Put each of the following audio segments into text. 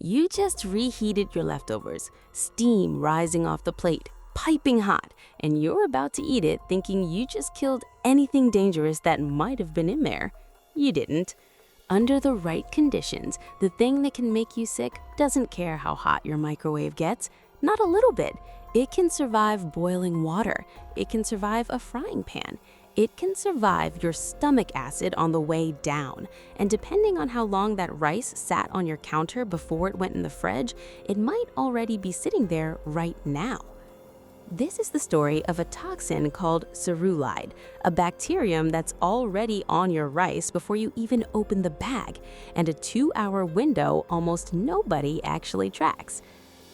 You just reheated your leftovers, steam rising off the plate, piping hot, and you're about to eat it thinking you just killed anything dangerous that might have been in there. You didn't. Under the right conditions, the thing that can make you sick doesn't care how hot your microwave gets. Not a little bit. It can survive boiling water. It can survive a frying pan. It can survive your stomach acid on the way down. And depending on how long that rice sat on your counter before it went in the fridge, it might already be sitting there right now. This is the story of a toxin called cereulide, a bacterium that's already on your rice before you even open the bag, and a 2-hour window almost nobody actually tracks.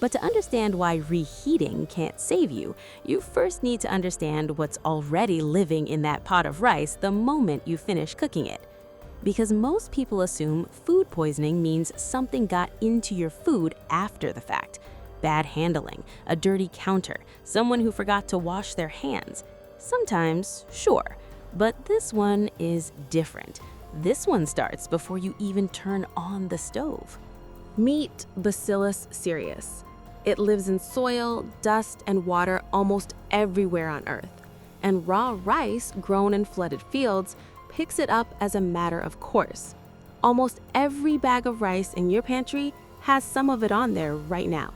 But to understand why reheating can't save you, you first need to understand what's already living in that pot of rice the moment you finish cooking it. Because most people assume food poisoning means something got into your food after the fact. Bad handling, a dirty counter, someone who forgot to wash their hands. Sometimes, sure, but this one is different. This one starts before you even turn on the stove. Meet Bacillus cereus. It lives in soil, dust, and water almost everywhere on Earth. And raw rice grown in flooded fields picks it up as a matter of course. Almost every bag of rice in your pantry has some of it on there right now.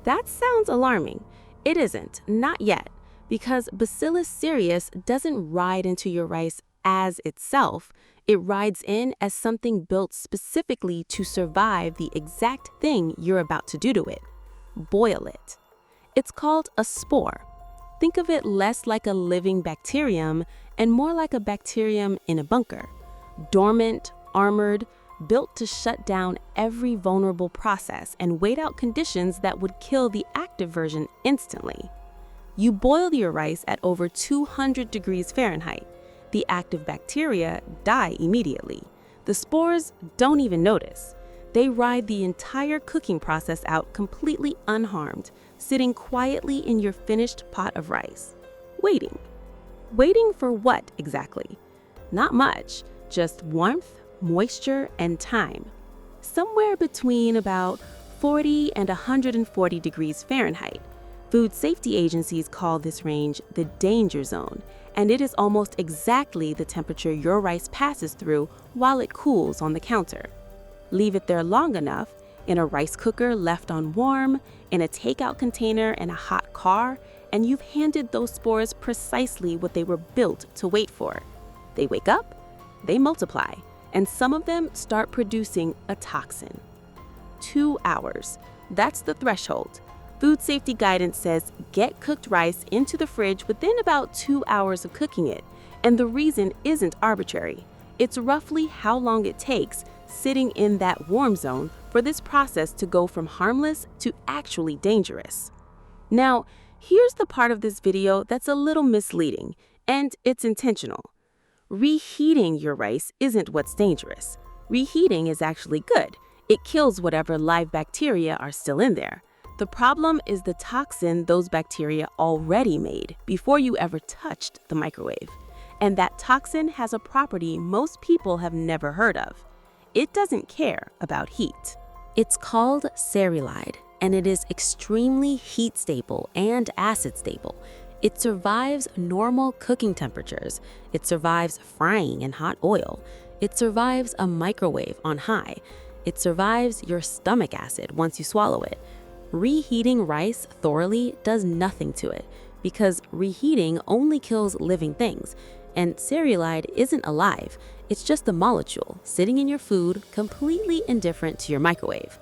That sounds alarming. It isn't, not yet, because Bacillus cereus doesn't ride into your rice as itself. It rides in as something built specifically to survive the exact thing you're about to do to it. Boil it. It's called a spore. Think of it less like a living bacterium and more like a bacterium in a bunker. Dormant, armored, built to shut down every vulnerable process and wait out conditions that would kill the active version instantly. You boil your rice at over 200 degrees Fahrenheit. The active bacteria die immediately. The spores don't even notice. They ride the entire cooking process out completely unharmed, sitting quietly in your finished pot of rice. Waiting. Waiting for what exactly? Not much, just warmth, moisture, and time. Somewhere between about 40 and 140 degrees Fahrenheit. Food safety agencies call this range the danger zone, and it is almost exactly the temperature your rice passes through while it cools on the counter. Leave it there long enough, in a rice cooker left on warm, in a takeout container in a hot car, and you've handed those spores precisely what they were built to wait for. They wake up, they multiply, and some of them start producing a toxin. 2 hours. That's the threshold. Food safety guidance says get cooked rice into the fridge within about 2 hours of cooking it, and the reason isn't arbitrary. It's roughly how long it takes sitting in that warm zone for this process to go from harmless to actually dangerous. Now, here's the part of this video that's a little misleading, and it's intentional. Reheating your rice isn't what's dangerous. Reheating is actually good. It kills whatever live bacteria are still in there. The problem is the toxin those bacteria already made before you ever touched the microwave. And that toxin has a property most people have never heard of. It doesn't care about heat. It's called cereulide, and it is extremely heat stable and acid stable. It survives normal cooking temperatures. It survives frying in hot oil. It survives a microwave on high. It survives your stomach acid once you swallow it. Reheating rice thoroughly does nothing to it because reheating only kills living things, and cereulide isn't alive. It's just a molecule sitting in your food, completely indifferent to your microwave.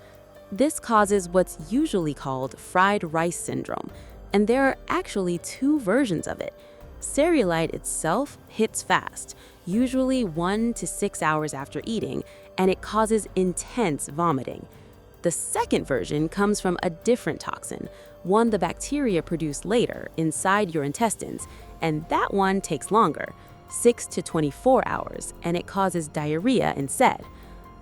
This causes what's usually called fried rice syndrome. And there are actually 2 versions of it. Cereulide itself hits fast, usually 1 to 6 hours after eating, and it causes intense vomiting. The second version comes from a different toxin, one the bacteria produce later inside your intestines, and that one takes longer, 6 to 24 hours, and it causes diarrhea instead.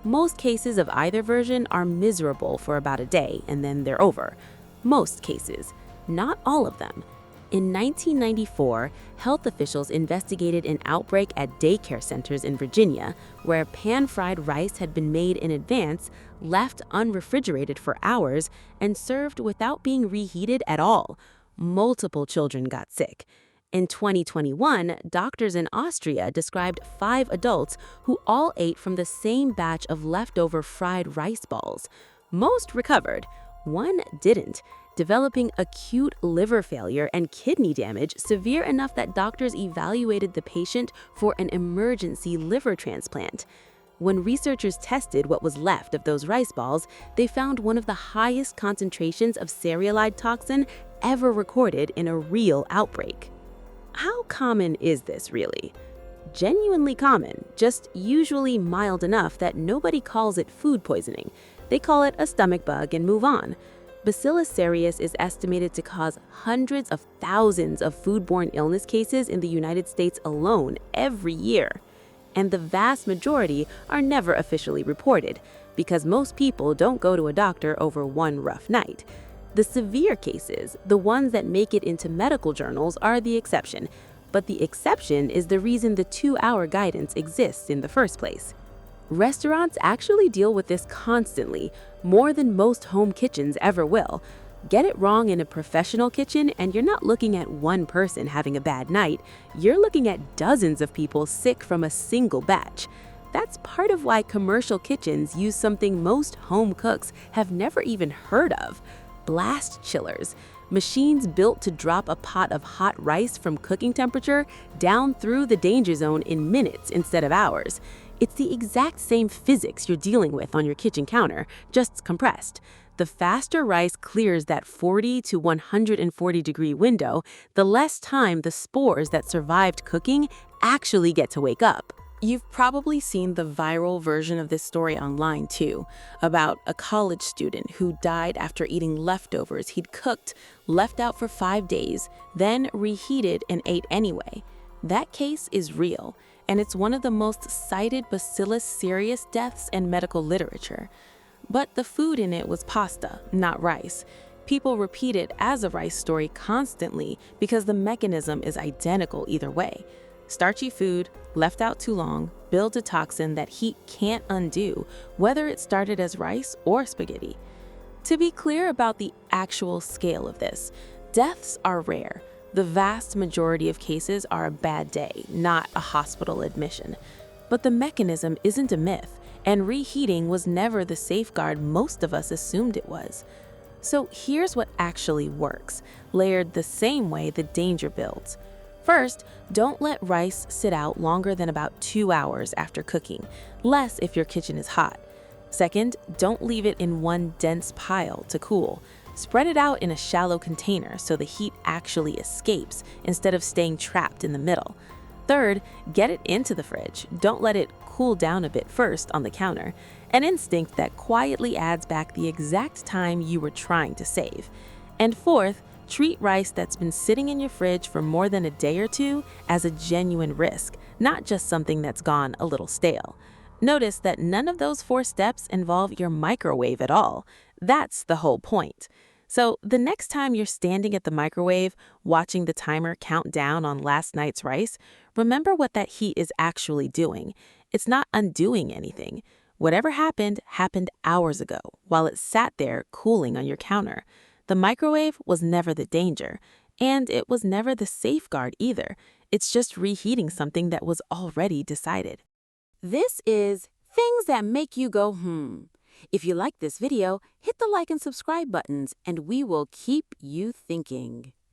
Most cases of either version are miserable for about a day, and then they're over. Most cases. Not all of them. In 1994, health officials investigated an outbreak at daycare centers in Virginia where pan-fried rice had been made in advance, left unrefrigerated for hours, and served without being reheated at all. Multiple children got sick. In 2021, doctors in Austria described 5 adults who all ate from the same batch of leftover fried rice balls. Most recovered. One didn't, developing acute liver failure and kidney damage severe enough that doctors evaluated the patient for an emergency liver transplant. When researchers tested what was left of those rice balls, they found one of the highest concentrations of cereulide toxin ever recorded in a real outbreak. How common is this really? Genuinely common, just usually mild enough that nobody calls it food poisoning. They call it a stomach bug and move on. Bacillus cereus is estimated to cause hundreds of thousands of foodborne illness cases in the United States alone every year. And the vast majority are never officially reported, because most people don't go to a doctor over one rough night. The severe cases, the ones that make it into medical journals, are the exception. But the exception is the reason the 2-hour guidance exists in the first place. Restaurants actually deal with this constantly, more than most home kitchens ever will. Get it wrong in a professional kitchen and you're not looking at one person having a bad night, you're looking at dozens of people sick from a single batch. That's part of why commercial kitchens use something most home cooks have never even heard of: blast chillers. Machines built to drop a pot of hot rice from cooking temperature down through the danger zone in minutes instead of hours. It's the exact same physics you're dealing with on your kitchen counter, just compressed. The faster rice clears that 40 to 140 degree window, the less time the spores that survived cooking actually get to wake up. You've probably seen the viral version of this story online too, about a college student who died after eating leftovers he'd cooked, left out for 5 days, then reheated and ate anyway. That case is real, and it's one of the most cited Bacillus cereus deaths in medical literature. But the food in it was pasta, not rice. People repeat it as a rice story constantly because the mechanism is identical either way. Starchy food, left out too long, builds a toxin that heat can't undo, whether it started as rice or spaghetti. To be clear about the actual scale of this, deaths are rare. The vast majority of cases are a bad day, not a hospital admission. But the mechanism isn't a myth, and reheating was never the safeguard most of us assumed it was. So here's what actually works, layered the same way the danger builds. First, don't let rice sit out longer than about 2 hours after cooking, less if your kitchen is hot. Second, don't leave it in one dense pile to cool. Spread it out in a shallow container so the heat actually escapes instead of staying trapped in the middle. Third, get it into the fridge. Don't let it cool down a bit first on the counter, an instinct that quietly adds back the exact time you were trying to save. And fourth, treat rice that's been sitting in your fridge for more than a day or two as a genuine risk, not just something that's gone a little stale. Notice that none of those 4 steps involve your microwave at all. That's the whole point. So the next time you're standing at the microwave, watching the timer count down on last night's rice, remember what that heat is actually doing. It's not undoing anything. Whatever happened hours ago while it sat there cooling on your counter. The microwave was never the danger, and it was never the safeguard either. It's just reheating something that was already decided. This is Things That Make You Go, If you like this video, hit the like and subscribe buttons, and we will keep you thinking.